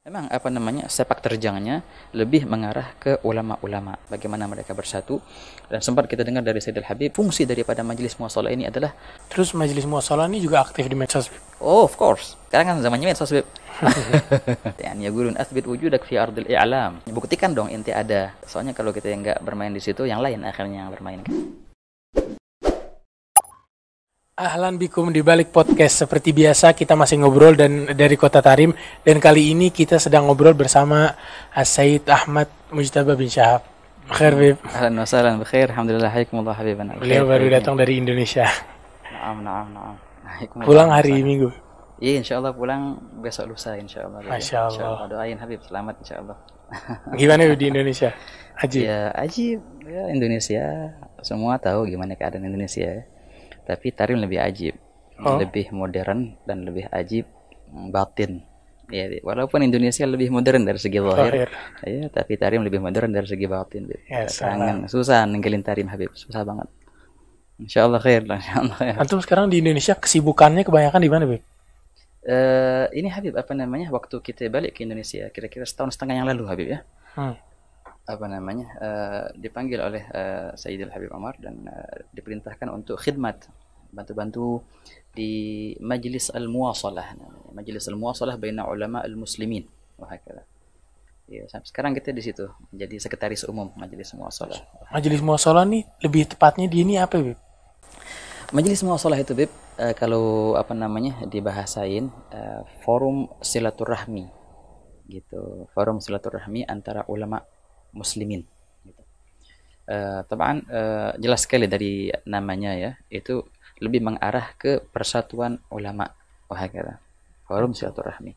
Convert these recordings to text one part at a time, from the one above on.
Memang sepak terjangnya lebih mengarah ke ulama-ulama, bagaimana mereka bersatu. Dan sempat kita dengar dari Sayyidil Habib, fungsi daripada Majelis Muwasalah ini adalah, terus Majelis Muwasalah ini juga aktif di medsos. oh of course, sekarang kan zamannya medsos, Beb. Ya gurun asbit wujudak fi ardil i'lam. Buktikan dong ente ada. Soalnya kalau kita yang enggak bermain di situ, yang lain akhirnya yang bermain. Ahlan bikum di balik podcast. Seperti biasa kita masih ngobrol dan dari Kota Tarim, dan kali ini kita sedang ngobrol bersama Sayyid Ahmad Mujtaba bin Syahab. Khair, Bib. Ahlan wa sahlan bikhair. Alhamdulillah, hayakumullah habibana. Beliau baru datang dari Indonesia. Naam. Pulang hari Minggu. Iya, insyaallah pulang besok lusa insyaallah. Masya Allah. Doain Habib selamat insyaallah. Gimana di Indonesia? Ajib. Ya, ajib. Ya, Indonesia semua tahu gimana keadaan Indonesia ya. Tapi Tarim lebih ajib, lebih modern dan lebih ajib batin. Ya, walaupun Indonesia lebih modern dari segi zahir, ya, tapi Tarim lebih modern dari segi batin. Ya, kangen, susah ninggalin Tarim Habib, susah banget. Insyaallah khair lah, insyaallah. Ya. Antum sekarang di Indonesia kesibukannya kebanyakan di mana, Bib? Ini Habib waktu kita balik ke Indonesia kira-kira setahun setengah yang lalu Habib ya. Dipanggil oleh Sayyidil Habib Umar dan diperintahkan untuk khidmat, bantu-bantu di Majlis Al-Muwasalah. Majlis Al-Muwasalah baina ulama al-muslimin wa hakala. Ya, sekarang kita di situ jadi sekretaris umum Majlis Muwasalah. Majelis Muwasalah nih lebih tepatnya di ini apa, Bib? Majelis Muwasalah itu, Bib, kalau dibahasain forum silaturahmi gitu. Forum silaturahmi antara ulama muslimin gitu. Jelas sekali dari namanya ya, itu lebih mengarah ke persatuan ulama wahakala. Forum silaturahmi.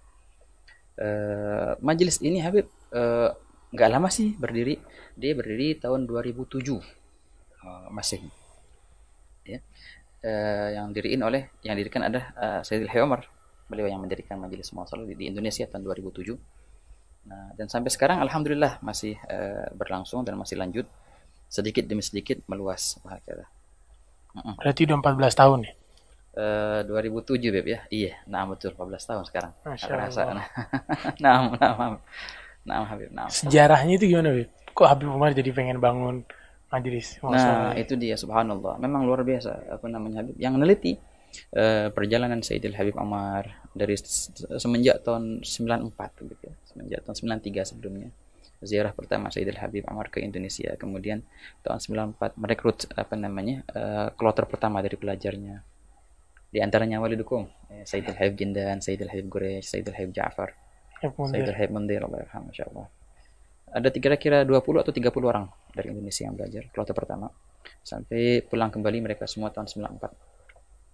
Majelis ini Habib nggak lama sih berdiri. Dia berdiri tahun 2007 masih ya. Yang didirikan adalah Sayyidil Habib Umar. Beliau yang mendirikan Majelis Muwasalah di Indonesia tahun 2007. Nah, dan sampai sekarang alhamdulillah masih berlangsung dan masih lanjut, sedikit demi sedikit meluas. Berarti udah 14 tahun ya? 2007 Beb ya. Iya, nah betul 14 tahun sekarang. Masya Allah. Nah, Habib. Sejarahnya itu gimana, Beb? Kok Habib Umar jadi pengen bangun Majelis Muwasalah? Nah, itu dia, subhanallah. Memang luar biasa Habib yang meneliti perjalanan Sayyidil Habib Umar dari semenjak tahun 94 gitu ya. Semenjak tahun 93 sebelumnya. Ziarah pertama Sayyidil Habib Umar ke Indonesia, kemudian tahun 94 merekrut kloter pertama dari pelajarnya. Di antaranya Walidukum, Sayyidil Habib Jindan, Sayyidil Habib Quraish, Sayyidil Habib Ja'far, Sayyidil Habib Mundir, Allah yarham, masyaallah. Ada kira-kira 20 atau 30 orang dari Indonesia yang belajar kloter pertama. Sampai pulang kembali mereka semua tahun 94.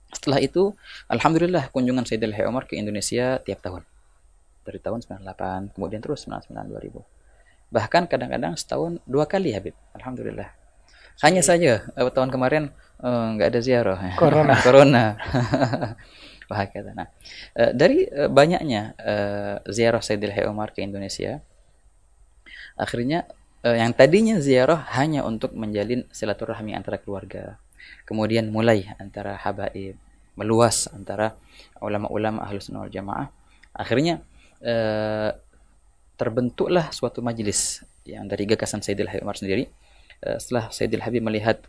Setelah itu, alhamdulillah kunjungan Sayyidil Habib Umar ke Indonesia tiap tahun. Dari tahun 98, kemudian terus 99, 2000. Bahkan kadang-kadang setahun 2 kali Habib. Alhamdulillah. Hanya saja tahun kemarin nggak ada ziarah. Corona. Bahkan. Nah, dari banyaknya ziarah Sayyidil Habib Umar ke Indonesia, akhirnya yang tadinya ziarah hanya untuk menjalin silaturahmi antara keluarga, kemudian mulai antara habaib, meluas antara ulama-ulama Ahlussunnah wal Jamaah. Akhirnya terbentuklah suatu majelis yang dari gagasan Sayyidil Habib Umar sendiri. Setelah Sayyidil Habib melihat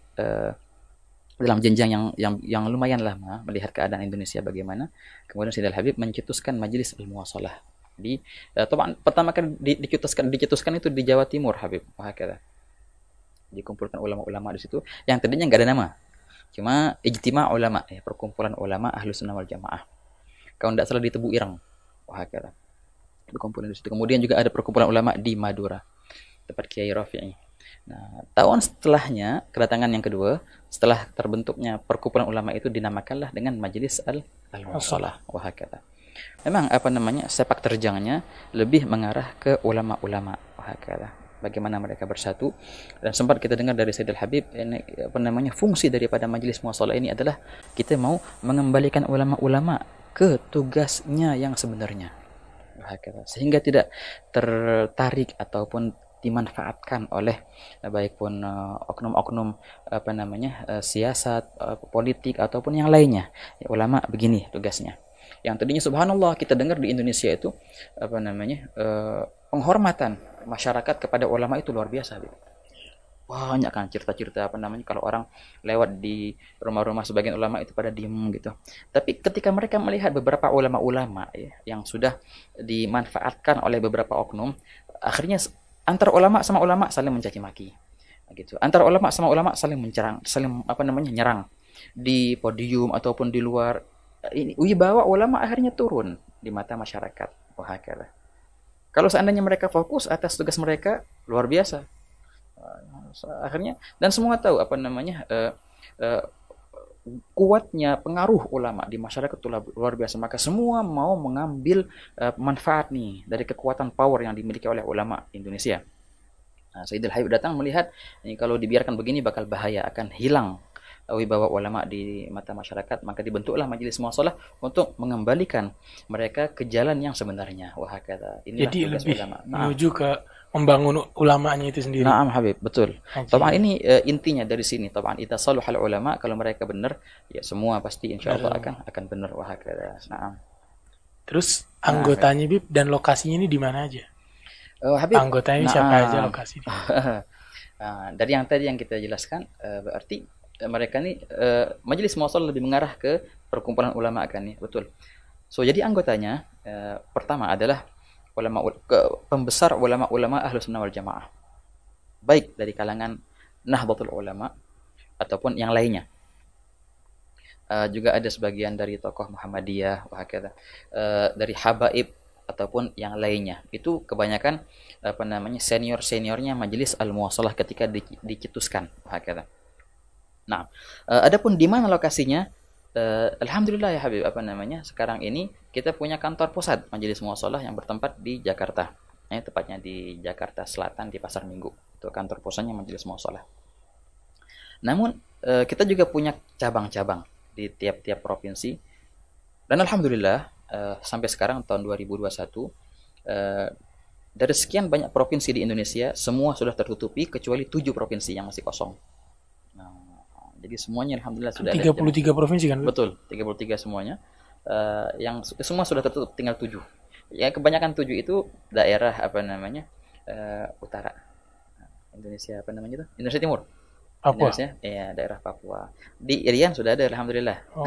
dalam jenjang yang lumayan lama melihat keadaan Indonesia bagaimana, kemudian Sayyidil Habib mencetuskan Majelis Al-Muwasalah di pertama kali dicetuskan itu di Jawa Timur Habib. Wahakala. Dikumpulkan ulama-ulama di situ yang tadinya nggak ada nama. Cuma ijtima ulama, ya, perkumpulan ulama Ahlussunnah wal Jamaah. Kalau tidak salah di Tebu Ireng. Wahakala. Berkumpul di situ. Kemudian juga ada perkumpulan ulama di Madura, tempat Kiai Rafi'i. Nah, tahun setelahnya, kedatangan yang kedua, setelah terbentuknya perkumpulan ulama itu dinamakanlah dengan Majelis Al-Muwasalah. Wahakala. Memang sepak terjangnya lebih mengarah ke ulama-ulama. Wahakala. Bagaimana mereka bersatu. Dan sempat kita dengar dari Sayyidil Habib, fungsi daripada Majelis Muwasalah ini adalah kita mau mengembalikan ulama-ulama ke tugasnya yang sebenarnya. Sehingga tidak tertarik ataupun dimanfaatkan oleh baik pun oknum-oknum siasat, politik ataupun yang lainnya. Ya, ulama begini tugasnya. Yang tadinya subhanallah kita dengar di Indonesia itu apa namanya penghormatan masyarakat kepada ulama itu luar biasa. Banyak kan cerita-cerita apa namanya kalau orang lewat di rumah-rumah sebagian ulama itu pada diem gitu. Tapi ketika mereka melihat beberapa ulama-ulama ya, yang sudah dimanfaatkan oleh beberapa oknum, akhirnya antar ulama sama ulama saling mencaci maki gitu. Antar ulama sama ulama saling mencerang, saling apa namanya nyerang di podium ataupun di luar. Ini wibawa ulama akhirnya turun di mata masyarakat. Wah, kalau seandainya mereka fokus atas tugas mereka, luar biasa. Akhirnya dan semua tahu apa namanya kuatnya pengaruh ulama di masyarakat itu luar biasa, maka semua mau mengambil manfaat nih dari kekuatan power yang dimiliki oleh ulama Indonesia. Sayyidul Habib datang melihat ini kalau dibiarkan begini bakal bahaya, akan hilang wibawa ulama di mata masyarakat, maka dibentuklah majelis muwasalah untuk mengembalikan mereka ke jalan yang sebenarnya. Wah, kata inilah Jadi tugas lebih ulama. menuju ke membangun ulamanya itu sendiri. Naam Habib, betul. Okay. Taban ini intinya dari sini. Taban idza saluhal ulama, kalau mereka benar, ya semua pasti insyaallah akan benar. Wah, kata. Naam. Terus anggotanya Bib dan lokasinya ini di mana aja? Habib, anggotanya siapa aja lokasinya? Dari yang tadi yang kita jelaskan, berarti mereka ini majelis muwasalah lebih mengarah ke perkumpulan ulama kan ya, betul. So jadi anggotanya pertama adalah pembesar ulama-ulama Ahlus Sunnah wal Jamaah, baik dari kalangan Nahdlatul Ulama ataupun yang lainnya. Juga ada sebagian dari tokoh Muhammadiyah, dari Habaib ataupun yang lainnya. Itu kebanyakan apa namanya senior-seniornya majelis al-muwasalah ketika dicetuskan. Nah, adapun di mana lokasinya? Alhamdulillah ya Habib, apa namanya? Sekarang ini kita punya kantor pusat Majelis Muwasalah yang bertempat di Jakarta. Tepatnya di Jakarta Selatan di Pasar Minggu. Itu kantor pusatnya Majelis Muwasalah. Namun kita juga punya cabang-cabang di tiap-tiap provinsi. Dan alhamdulillah sampai sekarang tahun 2021 dari sekian banyak provinsi di Indonesia, semua sudah tertutupi kecuali 7 provinsi yang masih kosong. Jadi semuanya alhamdulillah sudah 33 provinsi kan? Betul, 33 semuanya. Yang semua sudah tertutup, tinggal 7. Ya kebanyakan 7 itu daerah apa namanya? Utara. Indonesia apa namanya itu? Indonesia Timur. Papua. Indonesia, ya daerah Papua. Di Irian sudah ada alhamdulillah. Oh,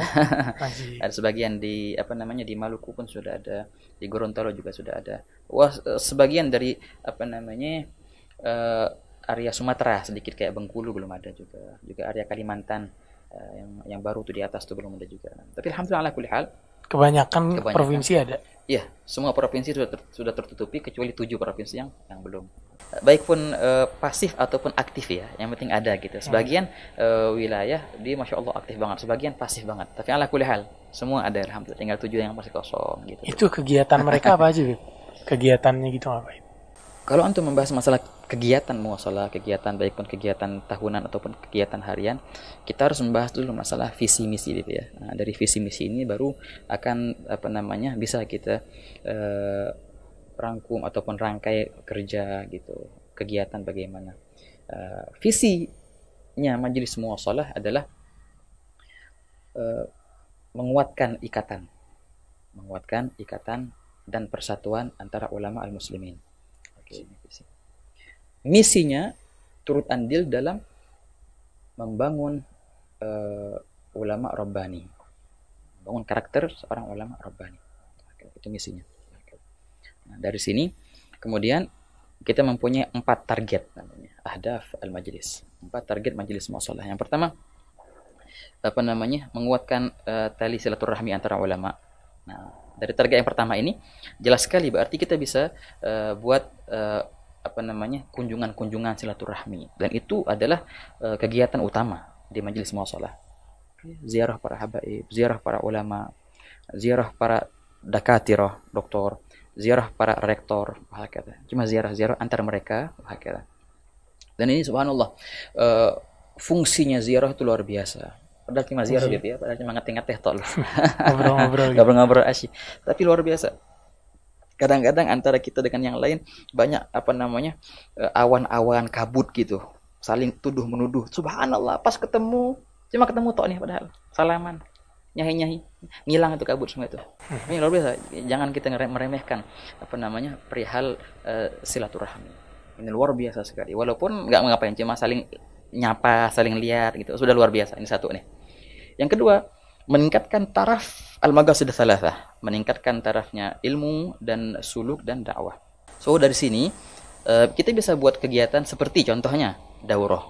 ada sebagian di apa namanya di Maluku pun sudah ada, di Gorontalo juga sudah ada. Wah, sebagian dari apa namanya area Sumatera sedikit kayak Bengkulu belum ada juga area Kalimantan yang baru tuh di atas tuh belum ada juga. Tapi alhamdulillah kulli hal kebanyakan provinsi ada. Iya, semua provinsi sudah tertutupi kecuali 7 provinsi yang belum. Baik pun pasif ataupun aktif ya, yang penting ada gitu. Sebagian wilayah di masya Allah aktif banget, sebagian pasif banget. Tapi ala kulli hal semua ada alhamdulillah, tinggal 7 yang masih kosong gitu. Itu kegiatan mereka apa aja, Bib? Kegiatannya gitu ngapain? Kalau untuk membahas masalah kegiatan muwasalah, kegiatan baik pun kegiatan tahunan ataupun kegiatan harian, kita harus membahas dulu masalah visi misi gitu ya. Nah, dari visi misi ini baru akan apa namanya bisa kita rangkum ataupun rangkai kerja gitu. Kegiatan bagaimana. Visinya majelis muwasalah adalah menguatkan ikatan dan persatuan antara ulama al-muslimin. Misinya turut andil dalam membangun ulama rabbani, membangun karakter seorang ulama rabbani. Itu misinya. Nah, dari sini kemudian kita mempunyai 4 target namanya ahdaf al-majlis. 4 target majelis muwasalah. Yang pertama apa namanya menguatkan tali silaturahmi antara ulama. Nah, dari target yang pertama ini jelas sekali berarti kita bisa buat apa namanya kunjungan-kunjungan silaturahmi, dan itu adalah kegiatan utama di majelis muwasalah. Ziarah para habaib, ziarah para ulama, ziarah para dakatirah, doktor, ziarah para rektor, cuma ziarah antar mereka, dan ini subhanallah fungsinya ziarah itu luar biasa. Padahal cuma ziarah gitu ya, padahal cuma ngeteh-ngeteh tol. Ngobrol-ngobrol asyik. Tapi luar biasa. Kadang-kadang antara kita dengan yang lain banyak apa namanya awan-awan kabut gitu, saling tuduh menuduh. Subhanallah, pas ketemu cuma ketemu tok nih padahal salaman. nyahi-nyahi, ngilang itu kabut semua itu. Ini luar biasa. Jangan kita meremehkan perihal silaturahmi. Ini luar biasa sekali. Walaupun nggak ngapain, cuma saling nyapa, saling lihat gitu. Sudah luar biasa. Ini satu nih. Yang kedua, meningkatkan taraf al-maqasid tsalatsah, meningkatkan tarafnya ilmu dan suluk dan dakwah. So dari sini kita bisa buat kegiatan seperti contohnya daurah,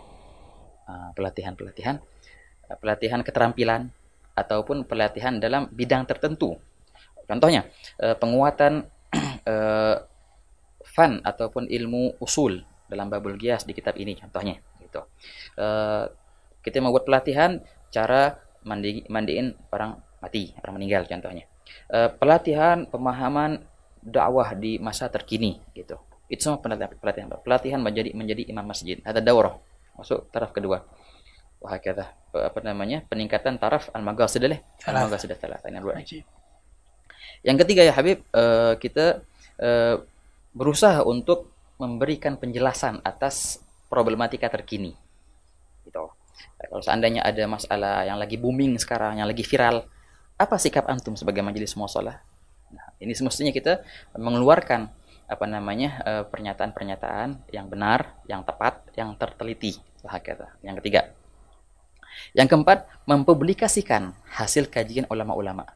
pelatihan keterampilan ataupun pelatihan dalam bidang tertentu. Contohnya penguatan fan ataupun ilmu usul dalam babul qiyas di kitab ini contohnya gitu. Kita mau buat pelatihan cara mandiin orang mati, orang meninggal contohnya. Pelatihan pemahaman dakwah di masa terkini gitu. Itu semua pelatihan menjadi imam masjid. Ada daurah. Masuk taraf kedua. Wah kata peningkatan taraf al-maqasid tsalatsa. Ini dua. Yang ketiga ya Habib, kita berusaha untuk memberikan penjelasan atas problematika terkini. Gitu. Kalau seandainya ada masalah yang lagi booming sekarang, yang lagi viral, apa sikap antum sebagai majelis muashalah? Nah, ini semestinya kita mengeluarkan pernyataan-pernyataan yang benar, yang tepat, yang terteliti. Yang ketiga. Yang keempat, mempublikasikan hasil kajian ulama-ulama.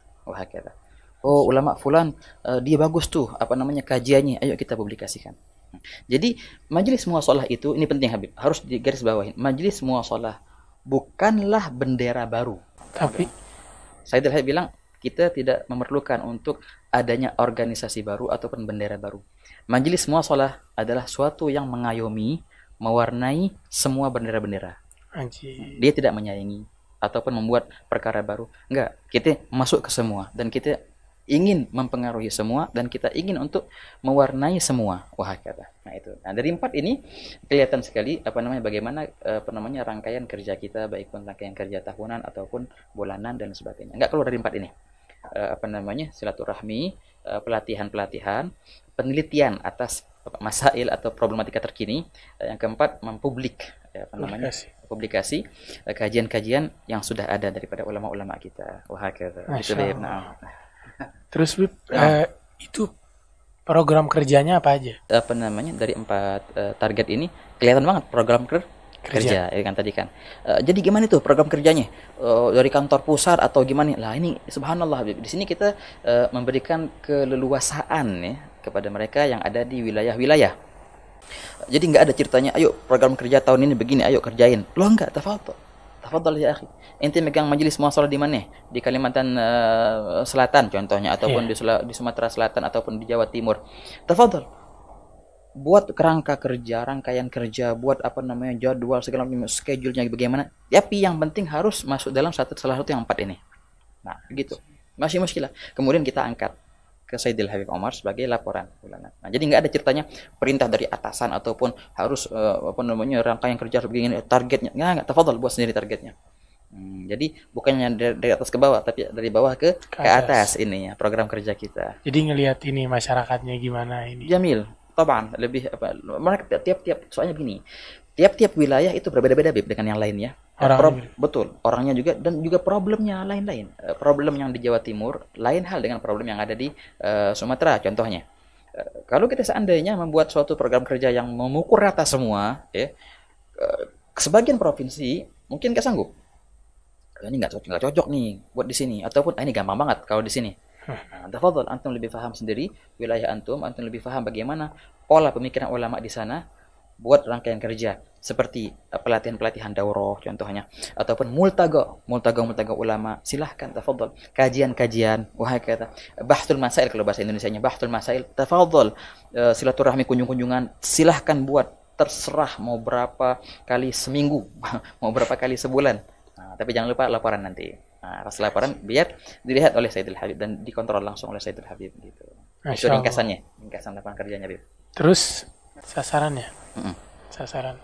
Oh, ulama fulan dia bagus tuh, kajiannya. Ayo kita publikasikan. Jadi, majelis muashalah itu ini penting Habib, harus digarisbawahi. Majelis muashalah bukanlah bendera baru. Tapi Sayyidul Habib bilang kita tidak memerlukan untuk adanya organisasi baru ataupun bendera baru. Majelis muashalah adalah suatu yang mengayomi, mewarnai semua bendera-bendera. Dia tidak menyaingi ataupun membuat perkara baru. Enggak, kita masuk ke semua dan kita ingin mempengaruhi semua dan kita ingin untuk mewarnai semua. Nah itu. Nah dari 4 ini kelihatan sekali bagaimana rangkaian kerja kita, baik pun rangkaian kerja tahunan ataupun bulanan dan sebagainya. Enggak keluar dari 4 ini. Silaturahmi, pelatihan-pelatihan, penelitian atas masail atau problematika terkini. Yang keempat, mempublik publikasi kajian-kajian yang sudah ada daripada ulama-ulama kita. Itu deh. Terus Bib, itu program kerjanya apa aja? Dari 4 target ini kelihatan banget program kerja ya kan tadi kan. Jadi gimana itu program kerjanya? Dari kantor pusat atau gimana? Lah ini subhanallah Habib. Di sini kita memberikan keleluasaan ya kepada mereka yang ada di wilayah-wilayah. Jadi nggak ada ceritanya, ayo program kerja tahun ini begini, ayo kerjain. Loh enggak, tafadhal ya akhi. Ente megang majelis muashalah di mana? Di Kalimantan Selatan contohnya ataupun di Sumatera Selatan ataupun di Jawa Timur. Tafadhal. Buat kerangka kerja, rangkaian kerja, buat jadwal segala macam, schedule-nya bagaimana. Tapi yang penting harus masuk dalam salah satu yang 4 ini. Nah, begitu. Masih muskilah. Kemudian kita angkat ke Sayyidil Habib Omar sebagai laporan bulanan. Nah, jadi nggak ada ceritanya perintah dari atasan ataupun harus rangkaian kerja begini targetnya. Nggak, tafadhal buat sendiri targetnya. Jadi bukannya dari atas ke bawah, tapi dari bawah ke atas ini ya program kerja kita. Jadi ngelihat ini masyarakatnya gimana ini. Jamil, taban lebih mereka tiap soalnya begini. Tiap-tiap wilayah itu berbeda-beda dengan yang lain ya. Betul, orangnya juga dan juga problemnya lain-lain. Problem yang di Jawa Timur lain hal dengan problem yang ada di Sumatera contohnya. Kalau kita seandainya membuat suatu program kerja yang memukul rata semua, ya, sebagian provinsi mungkin nggak sanggup. Ini nggak cocok nih buat di sini, ataupun ini gampang banget kalau di sini. Tafadhol, antum lebih paham sendiri wilayah antum lebih paham bagaimana pola pemikiran ulama di sana. Buat rangkaian kerja seperti pelatihan-pelatihan daurah contohnya ataupun multaga ulama, silahkan tafadhol, kajian-kajian kata bahtul masail kalau bahasa Indonesianya bahtul masail, tafadhol, silaturahmi kunjung-kunjungan silahkan buat, terserah mau berapa kali seminggu mau berapa kali sebulan. Nah, tapi jangan lupa laporan nanti. Nah, laporan biar dilihat oleh Sayyidul Habib dan dikontrol langsung oleh Sayyidul Habib gitu. Itu ringkasan lapangan kerjanya Habib. Terus sasarannya. Sasaran.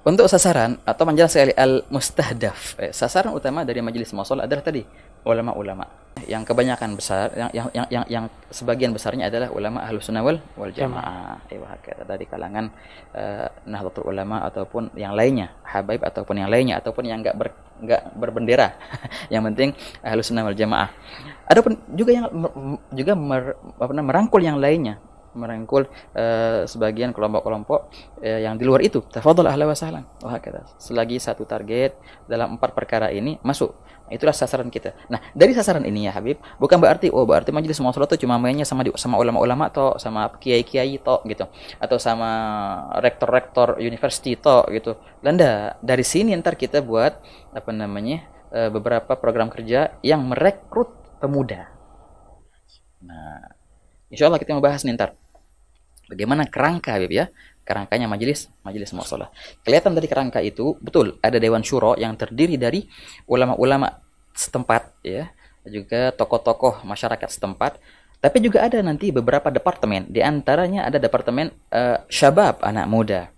Untuk sasaran atau menjelaskan sekali al-mustahdaf, sasaran utama dari majelis muwasalah adalah tadi ulama-ulama. Yang kebanyakan besar, yang sebagian besarnya adalah ulama Ahlus Sunnah wal Jamaah. Dari kalangan Nahdlatul Ulama ataupun yang lainnya, Habaib ataupun yang lainnya ataupun yang enggak berbendera. Yang penting Ahlus Sunnah wal Jamaah. Adapun juga yang merangkul yang lainnya, merangkul sebagian kelompok-kelompok yang di luar itu. Tafadhal ahlan wa sahlan. Selagi satu target dalam 4 perkara ini masuk, itulah sasaran kita. Nah, dari sasaran ini ya Habib, bukan berarti majelis muwasalah itu cuma mainnya sama ulama-ulama atau sama kiai-kiai tok gitu, atau sama rektor-rektor university tok gitu. Landa dari sini ntar kita buat beberapa program kerja yang merekrut pemuda. Nah, insyaallah kita mau bahas nih ntar bagaimana kerangka Habib ya, kerangkanya majelis muwasalah. Kelihatan dari kerangka itu betul ada dewan syuro yang terdiri dari ulama-ulama setempat ya, juga tokoh-tokoh masyarakat setempat, tapi juga ada nanti beberapa departemen. Di antaranya ada departemen syabab, anak muda.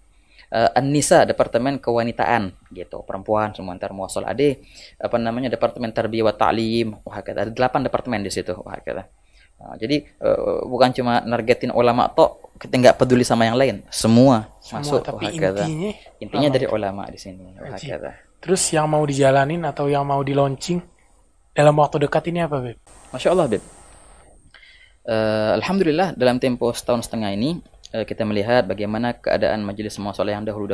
An-nisa, departemen kewanitaan gitu, perempuan semua antar muwasalah. Ada departemen tarbiyah wa ta'lim, ada 8 departemen di situ. Nah, jadi bukan cuma nargetin ulama tok, kita nggak peduli sama yang lain, semua masuk. Tapi intinya dari ulama di sini. Terus yang mau dijalanin atau yang mau di launching dalam waktu dekat ini apa, Beb? Masya Allah, Beb. Alhamdulillah dalam tempo setahun setengah ini kita melihat bagaimana keadaan majelis muwasalah yang dahulu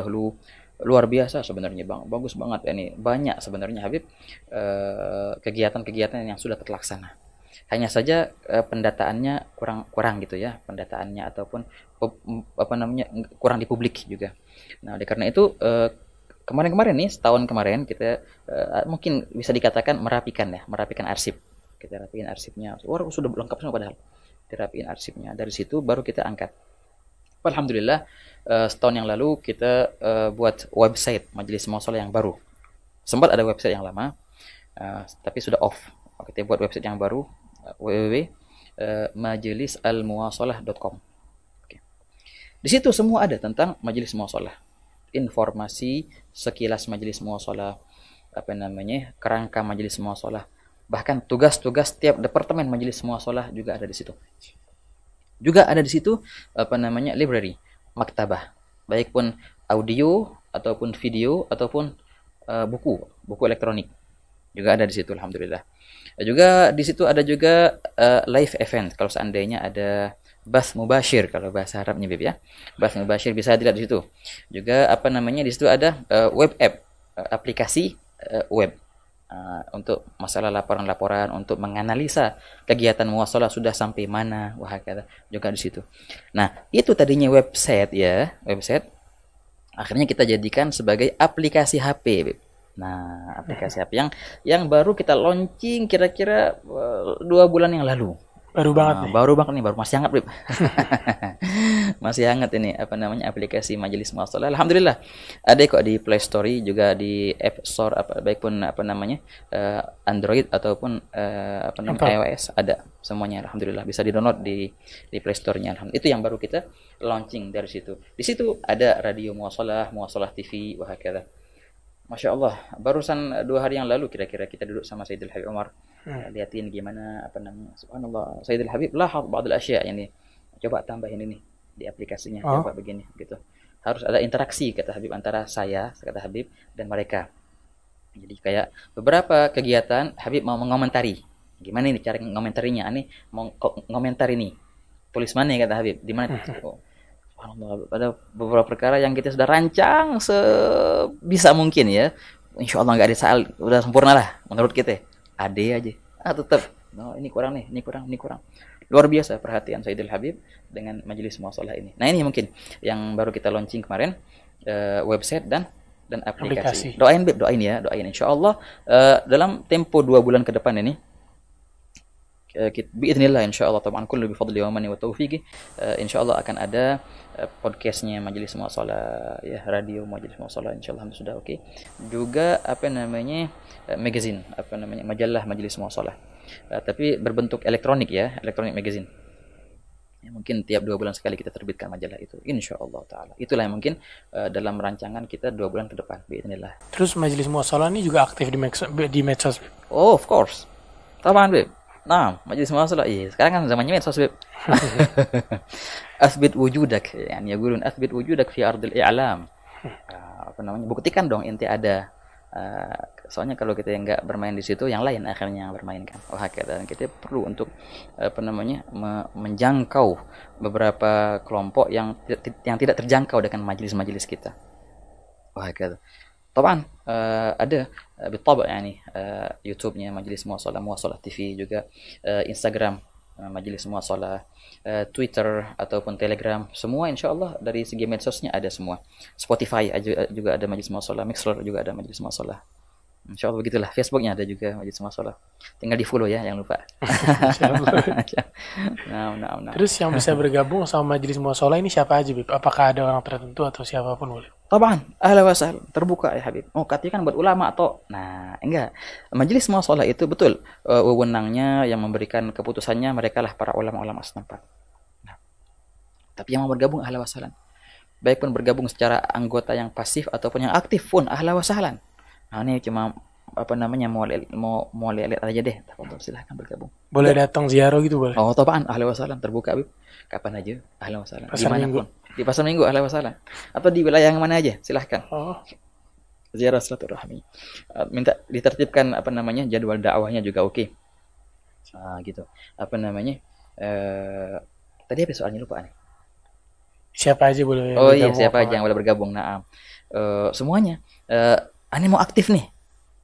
luar biasa sebenarnya, Bang. Bagus banget ini. Banyak sebenarnya Habib kegiatan-kegiatan yang sudah terlaksana. Hanya saja pendataannya kurang gitu ya, pendataannya ataupun kurang di publik juga. Nah, oleh karena itu kemarin-kemarin nih, setahun kemarin kita mungkin bisa dikatakan merapikan arsip. Kita rapikan arsipnya. Sudah lengkap semua padahal. Dirapiin arsipnya. Dari situ baru kita angkat. Alhamdulillah setahun yang lalu kita buat website majelis muwasalah yang baru. Sempat ada website yang lama, tapi sudah off. Kita buat website yang baru, www.majelisalmuwasalah.com. Di situ semua ada tentang majelis muwasalah. Informasi sekilas majelis muwasalah, kerangka majelis muwasalah, bahkan tugas-tugas tiap departemen majelis muwasalah juga ada di situ. Juga ada di situ library, maktabah, baik pun audio ataupun video ataupun buku elektronik. Juga ada di situ, alhamdulillah. Juga di situ ada juga live event kalau seandainya ada bath mubashir kalau bahasa Arabnya Bib ya. Bath mubashir bisa dilihat di situ. Juga di situ ada web app, aplikasi web untuk masalah laporan-laporan, untuk menganalisa kegiatan muwasalah sudah sampai mana, juga di situ. Nah, itu tadinya website akhirnya kita jadikan sebagai aplikasi HP, Bib. Nah, aplikasi HP yang baru kita launching kira-kira 2 bulan yang lalu. Baru banget nih. Baru banget nih, baru masih hangat, Bib. Masih hangat ini aplikasi majelis muwasalah. Alhamdulillah. Ada kok di Play Store, juga di App Store baik pun Android ataupun iOS ada semuanya, alhamdulillah. Bisa di-download di Play Store-nya. Itu yang baru kita launching dari situ. Di situ ada radio muwasalah TV, Masya Allah, barusan 2 hari yang lalu kira-kira kita duduk sama Sayyidul Habib Umar, lihatin gimana subhanallah, Sayyidul Habib lahad ba'dul asya ini, coba tambahin ini di aplikasinya, coba begini gitu. Harus ada interaksi kata Habib antara kata Habib dan mereka. Jadi kayak beberapa kegiatan Habib mau mengomentari. Gimana ini cara ngomentarinya? Ini mau ngomentari nih. Tulis mana kata Habib? Di mana? Ada beberapa perkara yang kita sudah rancang sebisa mungkin ya. Insya Allah nggak ada soal, udah sempurna lah menurut kita. Ada aja. Tetap. Ini kurang nih, ini kurang. Luar biasa perhatian Sayyidul Habib dengan majelis muwasalah ini. Nah, ini mungkin yang baru kita launching kemarin, website dan aplikasi. Doain Bib, doain insya Allah dalam tempo 2 bulan ke depan ini biidznillah insyaallah taala kullu bi fadli wa manni wa taufiqi insyaallah akan ada podcastnya majelis muwasalah ya, radio majelis muwasalah insyaallah sudah oke. Juga magazine majalah majelis muwasalah tapi berbentuk elektronik ya, elektronik magazine. Ya, mungkin tiap 2 bulan sekali kita terbitkan majalah itu, insya Allah taala. Itulah yang mungkin dalam rancangan kita 2 bulan ke depan, bismillah. Terus Majelis Muwasalah ini juga aktif di medsos. Oh, of course. Taban, Beb. Nah, Majelis Muwasalah. Iya, sekarang kan zamannya medsos, Beb. Asbit wujudak, yani yaqulun asbit wujudak fi ardil i'lam. Buktikan dong ente ada. Soalnya kalau kita yang nggak bermain di situ, yang lain akhirnya yang bermain kan. Dan kita perlu untuk menjangkau beberapa kelompok yang tidak terjangkau dengan majelis-majelis kita. Taban ada bittabah yani YouTube-nya Majelis Muwasalah TV, juga Instagram Majelis Muwasalah, Twitter ataupun Telegram, semua insyaallah dari segi medsosnya ada semua. Spotify juga ada Majelis Muwasalah, Mixler juga ada Majelis Muwasalah. Insyaallah begitulah. Facebooknya ada juga Majelis Muwasalah. Tinggal di follow ya, jangan lupa. Nah. Terus yang bisa bergabung sama Majelis Muwasalah ini siapa aja, Bib? Apakah ada orang tertentu atau siapapun boleh? Taban, ahlan wa sahlan, terbuka ya Habib. Oh, katanya kan buat ulama atau enggak. Majelis Muwasalah itu betul wewenangnya yang memberikan keputusannya mereka lah para ulama-ulama setempat. Nah, tapi yang mau bergabung ahlan wa sahlan. Baik pun bergabung secara anggota yang pasif ataupun yang aktif pun ahlan wa sahlan. Nah, ini cuma mau lihat aja deh. Tafadhol, silahkan bergabung. Boleh datang ziarah gitu boleh. Oh, taban, ahlan wa sahlan, terbuka Habib. Kapan aja, ahlan wa sahlan. Pasar Minggu. Di Pasar Minggu, ahlan wa sahlan. Atau di wilayah yang mana aja, silahkan. Oh. Ziarah silaturahmi. Minta ditertibkan jadwal dakwahnya juga oke. Gitu. Tadi apa soalnya lupa nih. Siapa aja boleh bergabung? Oh iya, siapa aja yang boleh bergabung. Nah, semuanya. Ani mau aktif nih.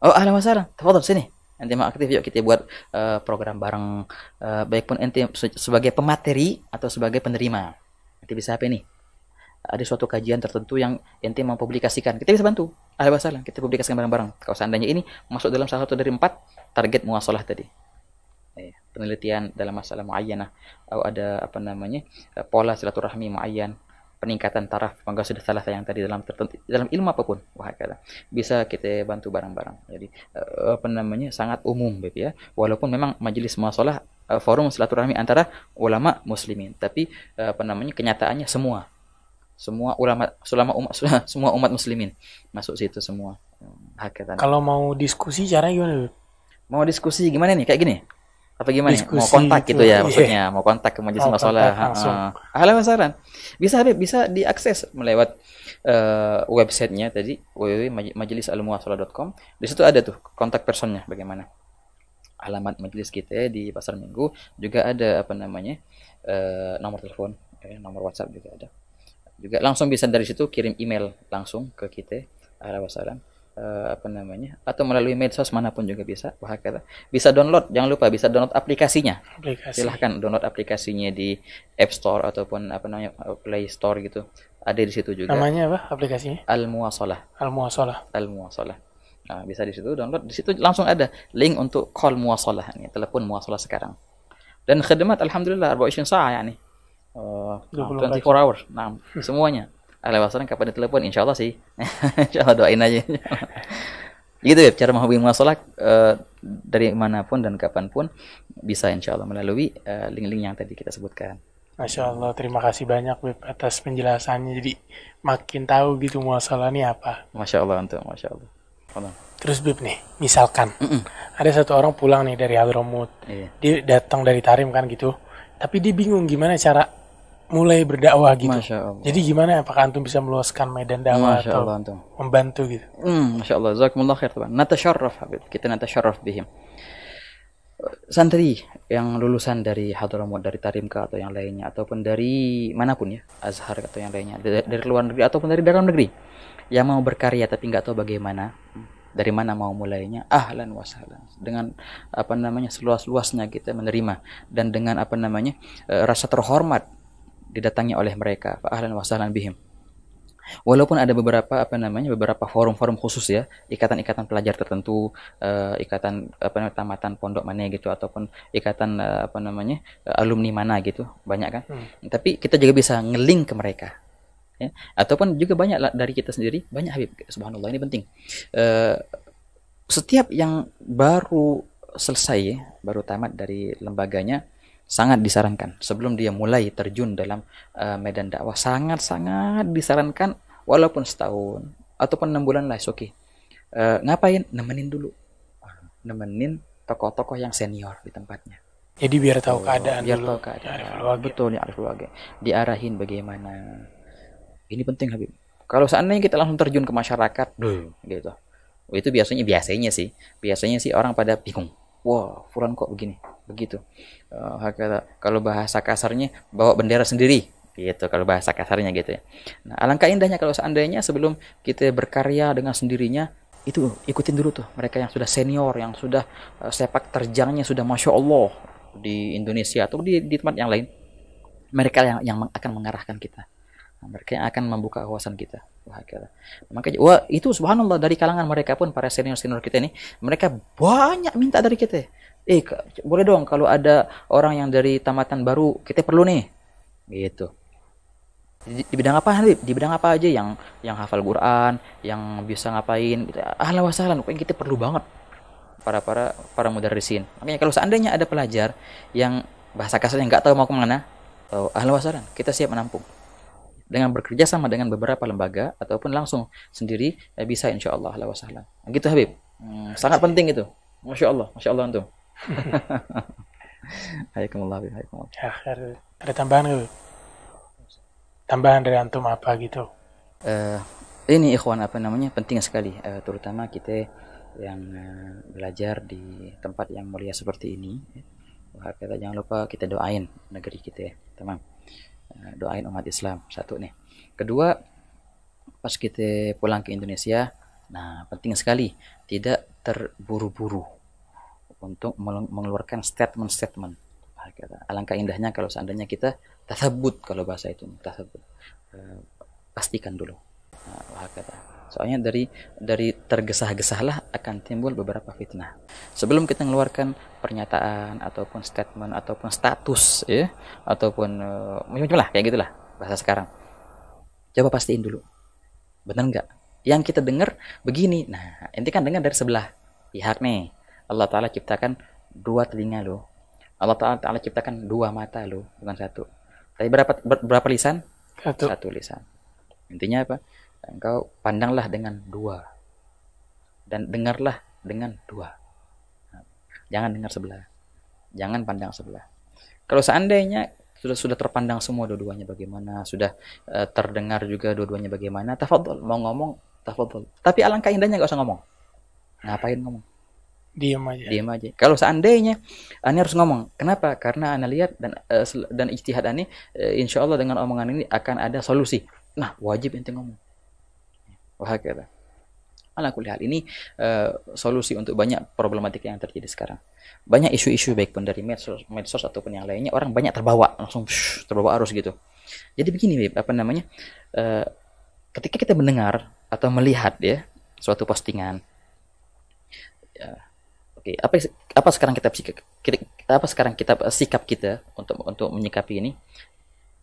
Oh, ahlan wa sahlan. Tafadhol sini. Ente mau aktif, yuk kita buat program bareng, baik pun ente sebagai pemateri atau sebagai penerima. Ente bisa apa nih? Ada suatu kajian tertentu yang ente mau publikasikan, kita bisa bantu. Ahlan wa sahlan, kita publikasikan bareng-bareng. Kalau seandainya ini masuk dalam salah satu dari 4 target muwasalah tadi. Penelitian dalam masalah muayyanah, atau ada pola silaturahmi muayyan, peningkatan taraf maqasid tsalatsa yang tadi dalam ilmu apapun, bisa kita bantu bareng-bareng. Jadi sangat umum, Beb ya. Walaupun memang Majelis Muwasalah forum silaturahmi antara ulama muslimin, tapi kenyataannya semua ulama, semua umat muslimin masuk situ semua. Kalau mau diskusi caranya gimana, Beb? Mau diskusi gimana nih, kayak gini? Apa gimana? Mau kontak gitu ya, maksudnya mau kontak ke Majelis Muwasalah. Ahlan wa sahlan. Bisa diakses melewat websitenya tadi www.majlisalmuwasalah.com. Di situ ada tuh kontak personnya bagaimana. Alamat majelis kita di Pasar Minggu, juga ada nomor telepon, nomor WhatsApp juga ada. Juga langsung bisa dari situ kirim email langsung ke kita, ahlan wa sahlan. Atau melalui medsos manapun juga bisa. Bisa download, jangan lupa bisa download aplikasinya. Silahkan download aplikasinya di App Store ataupun Play Store gitu. Ada di situ juga. Namanya apa aplikasinya? Al-Muwasalah. Nah, bisa di situ download, di situ langsung ada link untuk call Muwasalah, telepon Muwasalah sekarang. Dan khidmat alhamdulillah 24 saat 24 hours. Nah, semuanya. Ahlan wa sahlan, kapan ditelepon insyaallah sih. Insyaallah doain aja. Gitu ya cara menghubungi Muwasalah dari manapun dan kapanpun bisa insyaallah melalui link-link yang tadi kita sebutkan. Masya Allah, terima kasih banyak, Beb, atas penjelasannya. Jadi makin tahu gitu Muwasalah ini apa. Masya Allah. Terus Beb nih, misalkan ada satu orang pulang nih dari Hadramut, dia datang dari Tarim kan gitu, tapi dia bingung gimana cara mulai berdakwah gitu. Jadi gimana, apakah antum bisa meluaskan medan dakwah atau membantu gitu? Masya Allah, jazakumullah khair. Natasyarraf Habib, kita natasyarraf bihim. Santri yang lulusan dari Hadramut, dari Tarimka atau yang lainnya, ataupun dari manapun ya, Azhar atau yang lainnya, dari luar negeri ataupun dari dalam negeri, yang mau berkarya tapi nggak tahu bagaimana, dari mana mau mulainya, ahlan wa sahlan. Dengan seluas-luasnya kita menerima, dan dengan rasa terhormat didatangi oleh mereka, ahlan wa sahlan bihim. Walaupun ada beberapa beberapa forum-forum khusus ya, ikatan-ikatan pelajar tertentu, ikatan tamatan pondok mana gitu, ataupun ikatan alumni mana gitu, banyak kan. Tapi kita juga bisa nge-link ke mereka. Ya, ataupun juga banyak dari kita sendiri, banyak Habib, subhanallah, ini penting. Setiap yang baru selesai, baru tamat dari lembaganya, sangat disarankan sebelum dia mulai terjun dalam medan dakwah, sangat-sangat disarankan walaupun setahun ataupun 6 bulan lah, oke. Ngapain? Nemenin dulu, nemenin tokoh-tokoh yang senior di tempatnya. Jadi biar tahu keadaan Biar dulu. tahu keadaan. Betul ya, diarahin bagaimana. Ini penting Habib. Kalau seandainya kita langsung terjun ke masyarakat, gitu. Itu biasanya sih orang pada bingung. Wah, fulan kok begini, begitu. Kalau bahasa kasarnya bawa bendera sendiri, gitu. Kalau bahasa kasarnya gitu ya. Nah, alangkah indahnya kalau seandainya sebelum kita berkarya dengan sendirinya, itu ikutin dulu tuh mereka yang sudah senior, yang sudah sepak terjangnya sudah masya Allah di Indonesia atau di tempat yang lain. Mereka yang akan mengarahkan kita. Nah, mereka yang akan membuka wawasan kita. Makanya itu subhanallah, dari kalangan mereka pun para senior-senior kita ini, mereka banyak minta dari kita. Boleh dong kalau ada orang yang dari tamatan baru, kita perlu nih. Gitu. Di bidang apa Habib? Di bidang apa aja yang hafal Quran, yang bisa ngapain gitu. Ahlan wa sahlan, pokoknya kita perlu banget para mudarrisin. Makanya kalau seandainya ada pelajar yang bahasa kasarnya nggak tahu mau kemana, ahlan wa sahlan, kita siap menampung. Dengan bekerja sama dengan beberapa lembaga ataupun langsung sendiri, bisa insyaallah, ahlan wa sahlan. Gitu Habib. Sangat penting itu. Masya Allah antum. Hayakumullah, hayakumullah. Ya, ada tambahan nggak? Tambahan dari antum apa gitu? Ini ikhwan penting sekali, terutama kita yang belajar di tempat yang mulia seperti ini. Jangan lupa kita doain negeri kita, teman. Doain umat Islam, satu nih. Kedua, pas kita pulang ke Indonesia, nah penting sekali tidak terburu-buru untuk mengeluarkan statement. Alangkah indahnya kalau seandainya kita tasabut, kalau bahasa itu tasabut, pastikan dulu. Soalnya dari tergesa-gesahlah akan timbul beberapa fitnah. Sebelum kita mengeluarkan pernyataan ataupun statement ataupun status ya, ataupun macam-macam lah kayak gitulah bahasa sekarang. Coba pastiin dulu. Benar enggak? Yang kita dengar begini. Nah, ente kan dengar dari sebelah pihak nih. Allah Ta'ala ciptakan 2 telinga lo. Allah Ta'ala ciptakan 2 mata lo, bukan 1. Tapi berapa lisan? 1 lisan. Intinya apa? Engkau pandanglah dengan 2 dan dengarlah dengan 2. Jangan dengar sebelah, jangan pandang sebelah. Kalau seandainya sudah terpandang semua dua-duanya bagaimana, sudah terdengar juga dua-duanya bagaimana, tafadhol, mau ngomong tafadhol. Tapi alangkah indahnya gak usah ngomong. Ngapain ngomong? Diam aja. Kalau seandainya Ane harus ngomong, kenapa? Karena Ane lihat dan ijtihad Ane, insya Allah dengan omongan ini akan ada solusi. Nah, wajib ente ngomong. Wah, kata. Ala kulli hal, ini solusi untuk banyak problematika yang terjadi sekarang. Banyak isu-isu baik pun dari medsos ataupun yang lainnya, orang banyak terbawa, langsung terbawa arus gitu. Jadi begini, ketika kita mendengar atau melihat ya suatu postingan, apa sekarang sikap kita untuk menyikapi ini?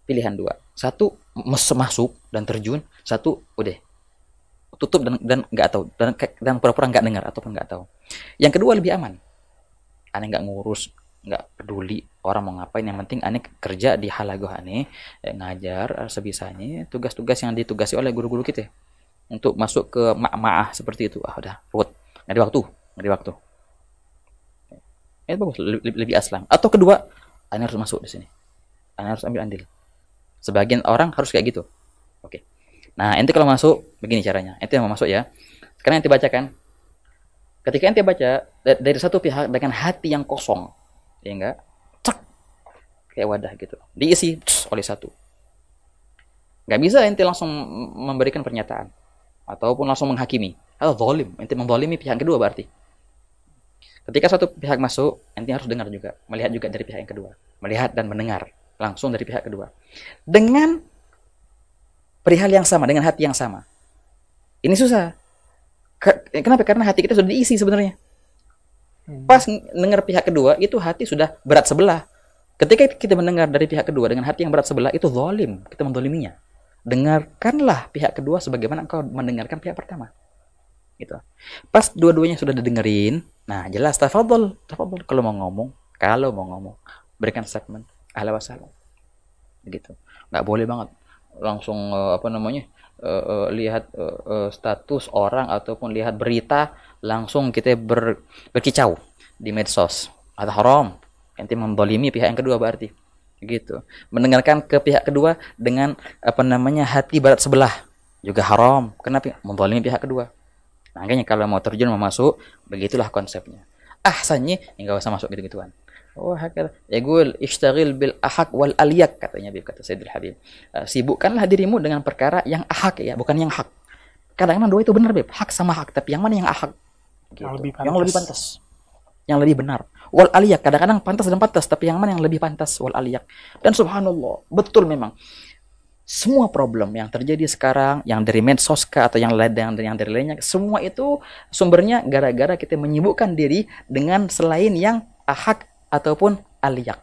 Pilihan 2. 1 masuk dan terjun, 1 udah tutup dan nggak tahu dan pura-pura nggak dengar ataupun nggak tahu. Yang kedua lebih aman. Aneh nggak ngurus, nggak peduli orang mau ngapain, yang penting aneh kerja di halagoh aneh, ngajar sebisanya, tugas-tugas yang ditugasi oleh guru-guru kita untuk masuk ke ma'ah seperti itu. Udah ruwet, nggak ada waktu. Itu bagus, lebih aslam. Atau kedua, aneh harus masuk di sini, aneh harus ambil andil. Sebagian orang harus kayak gitu. Oke. Nah, ente kalau masuk begini caranya. Ente mau masuk ya. Sekarang ente bacakan. Ketika ente baca dari satu pihak dengan hati yang kosong, ya enggak? Cek. Kayak wadah gitu. Diisi oleh satu. Enggak bisa ente langsung memberikan pernyataan ataupun langsung menghakimi. Zalim. Ente menzalimi pihak kedua berarti. Ketika satu pihak masuk, ente harus dengar juga, melihat juga dari pihak yang kedua. Melihat dan mendengar langsung dari pihak kedua. Dengan perihal yang sama, dengan hati yang sama. Ini susah. Kenapa? Karena hati kita sudah diisi sebenarnya. Pas mendengar pihak kedua, itu hati sudah berat sebelah. Ketika kita mendengar dari pihak kedua dengan hati yang berat sebelah, itu zalim. Kita menzaliminya. Dengarkanlah pihak kedua sebagaimana engkau mendengarkan pihak pertama. Gitu. Pas dua-duanya sudah didengerin, nah jelas tafadhol kalau mau ngomong, berikan statement ahla wassalam begitu. Nggak boleh banget langsung lihat status orang ataupun lihat berita langsung kita berkicau di medsos. Ada haram, ente mendolimi pihak yang kedua berarti gitu. Mendengarkan ke pihak kedua dengan hati barat sebelah juga haram. Kenapa? Mendolimi pihak kedua. Nah, makanya kalau mau terjun mau masuk, begitulah konsepnya. Ahsannya enggak usah masuk gitu-gituan. Oh, hakala. Yaqul ishtaghil bil ahaq wal alyak, katanya kata Sayyidul Habib. Sibukkanlah dirimu dengan perkara yang ahak ya, bukan yang hak. Kadang-kadang dua itu benar, Beb. Hak sama hak, tapi yang mana yang ahak? Gitu. Yang lebih pantas. Yang lebih benar. Wal alyak, kadang-kadang pantas dan pantas, tapi yang mana yang lebih pantas? Wal alyak. Dan subhanallah, betul memang. Semua problem yang terjadi sekarang, yang dari medsos atau yang dari lainnya, semua itu sumbernya gara-gara kita menyibukkan diri dengan selain yang ahak ataupun aliyak.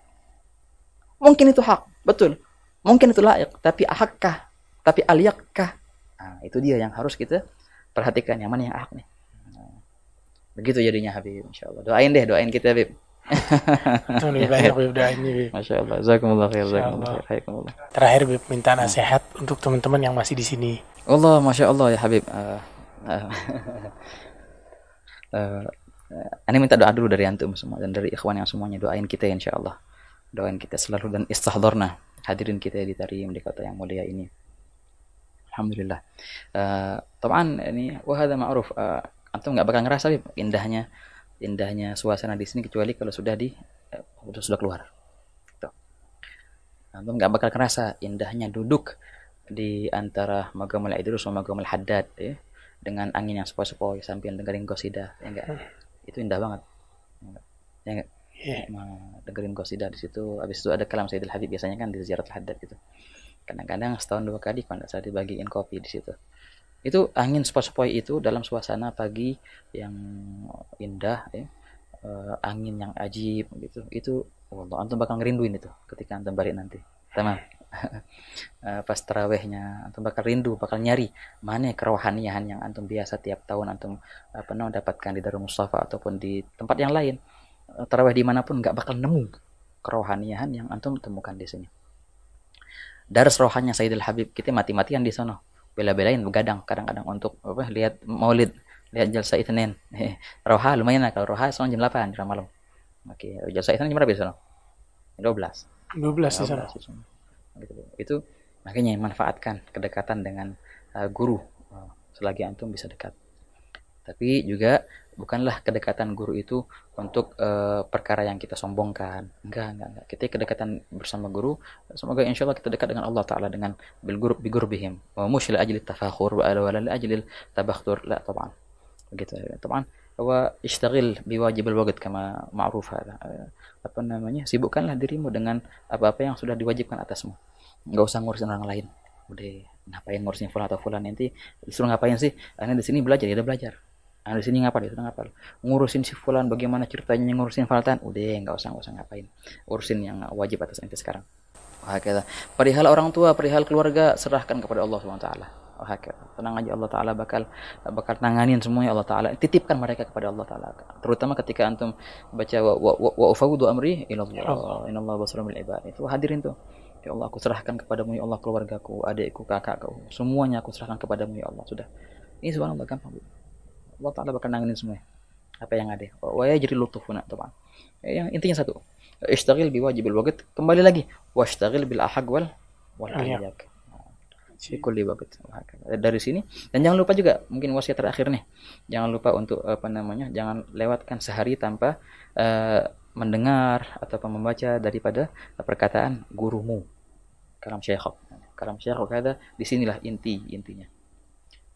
Mungkin itu hak, betul. Mungkin itu layak, tapi ahakkah? Tapi aliyakkah? Nah, itu dia yang harus kita perhatikan, yang mana yang ahak nih. Nah, begitu jadinya Habib, insyaallah. Doain kita, Habib. Lebih banyak Habib doain nih, Habib. Masyaallah, jazakumullah khair, jazakumullah. Terakhir, Habib, minta nasihat untuk teman-teman yang masih di sini. Allah, masyaallah ya Habib. Ini minta doa dulu dari antum semua dan dari ikhwan yang semuanya, doain kita insyaallah. Doain kita selalu dan istahdharna, hadirin kita di Tarim di kota yang mulia ini. Alhamdulillah. Taban ini wahada ma'ruf. Antum enggak bakal ngerasa indahnya suasana di sini kecuali kalau sudah keluar. Gitu. Antum enggak bakal ngerasa indahnya duduk di antara Magamul Idrus sama Magamul Haddad ya, dengan angin yang sepoi-sepoi sambil dengerin qasidah, ya enggak? Itu indah banget. Ya enggak? Yeah. Dengerin qasidah di situ, habis itu ada kalam Sayyidul Habib biasanya kan di Ziaratul Haddad gitu. Kadang-kadang setahun 2 kali kan saya dibagiin kopi di situ. Itu angin sepoi-sepoi itu dalam suasana pagi yang indah ya. Angin yang ajib gitu. Itu Allah, antum bakal ngerinduin itu ketika antum balik nanti. Tamam. Pas tarawihnya antum bakal rindu, bakal nyari mana kerohanian yang antum biasa tiap tahun antum dapatkan di Darul Mustafa ataupun di tempat yang lain. Tarawih dimanapun nggak bakal nemu kerohanian yang antum temukan di sini. Dars rohanya Sayyidul Habib, kita mati-matian di sana, bela-belain begadang kadang-kadang untuk lihat maulid, lihat jalsa Itsnin. Roha lumayan lah, kalau roha soalnya jam 8 jam malam. Oke, jalsa Itsnin jam berapa di sana? 12 di sana. Itu makanya manfaatkan kedekatan dengan guru selagi antum bisa dekat. Tapi juga bukanlah kedekatan guru itu untuk perkara yang kita sombongkan. Enggak. Kita kedekatan bersama guru, semoga insyaallah kita dekat dengan Allah Ta'ala dengan bigurbihim. Wa mush la ajli tafakhur wa la ajli tabakhtur, la taban. Begitu. Taban wa ishtaghil biwajibil waqt kama ma'ruf hada. Sibukkanlah dirimu dengan apa-apa yang sudah diwajibkan atasmu. Enggak usah ngurusin orang lain. Udah ngapain ngurusin fulan atau fulan, nanti disuruh ngapain sih? Ana di sini belajar, dia belajar. Nah, di sini ngapa? Ngurusin si fulan, bagaimana ceritanya ngurusin faltan? Udah, enggak usah ngapain. Urusin yang wajib atas ente sekarang. Wahakala. Perihal orang tua, perihal keluarga, serahkan kepada Allah Subhanahu wa taala. Wahakala. Tenang aja, Allah Taala bakal nanganin semuanya. Allah Taala titipkan mereka kepada Allah Taala. Terutama ketika antum baca wa ufawwidu amri ila Allah. Innallaha basirun bil ibad. Itu hadirin tuh. Ya Allah, aku serahkan kepadamu ya Allah, keluargaku, adikku, kakakku, semuanya aku serahkan kepadamu ya Allah. Sudah. Ini subhanallah gampang. Allah Ta'ala bakal nanginin semua apa yang ada. Wa yajri lutufuna taban. Yang intinya satu, ishtaghil biwajibil waqt, kembali lagi washtaghil bil ahaq wal aliyak. Fi kulli waqt. Dari sini, dan jangan lupa juga, mungkin wasiat terakhir nih, jangan lupa untuk jangan lewatkan sehari tanpa mendengar atau membaca daripada perkataan gurumu. Kalam syekh ada di sinilah intinya.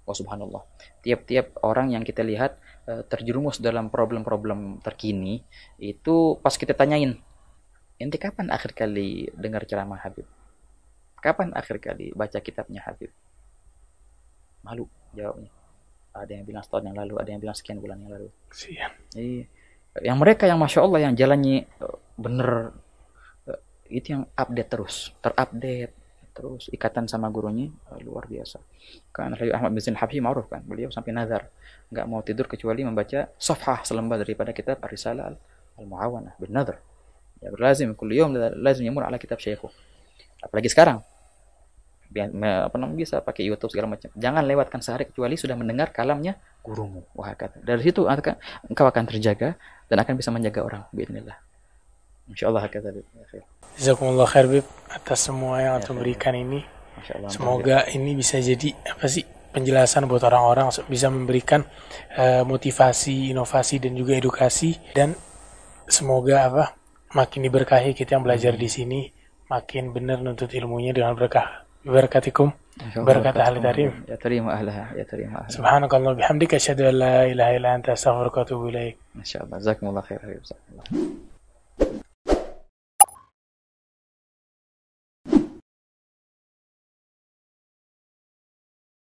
Oh subhanallah. Tiap-tiap orang yang kita lihat terjerumus dalam problem-problem terkini, itu pas kita tanyain, ente kapan akhir kali dengar ceramah Habib? Kapan akhir kali baca kitabnya Habib? Malu jawabnya. Ada yang bilang setahun yang lalu, ada yang bilang sekian bulan yang lalu. Siap. Yang mereka yang masya Allah yang jalannya bener, itu yang update terupdate terus, ikatan sama gurunya luar biasa. Kan Habib Ahmad bin Habib ma'ruf kan, beliau sampai nazar enggak mau tidur kecuali membaca safhah selembar daripada kitab Ar-Risalah Al-Muawanah bin Nadhr. Ya lazim kullu yawm lazim yamur ala kitab syaikhu. Apalagi sekarang. Bisa pakai YouTube segala macam. Jangan lewatkan sehari kecuali sudah mendengar kalamnya gurumu. Wah, kata. Dari situ engkau akan terjaga dan akan bisa menjaga orang. Bismillah. Insyaallah kata. Jazakumullah khair Bib atas semua yang antum berikan ini. Semoga ini bisa jadi penjelasan buat orang-orang, bisa memberikan motivasi, inovasi dan juga edukasi, dan semoga makin diberkahi kita yang belajar di sini, makin benar nuntut ilmunya dengan berkah. Barakatikum, barakat ahli tarim. Ya terima ahliha, ya terima ahliha. Subhanakallah bihamdika asyhadu an la ilaha illa anta astaghfiruka wa atubu ilaik. Masyaallah, jazakumullah khair.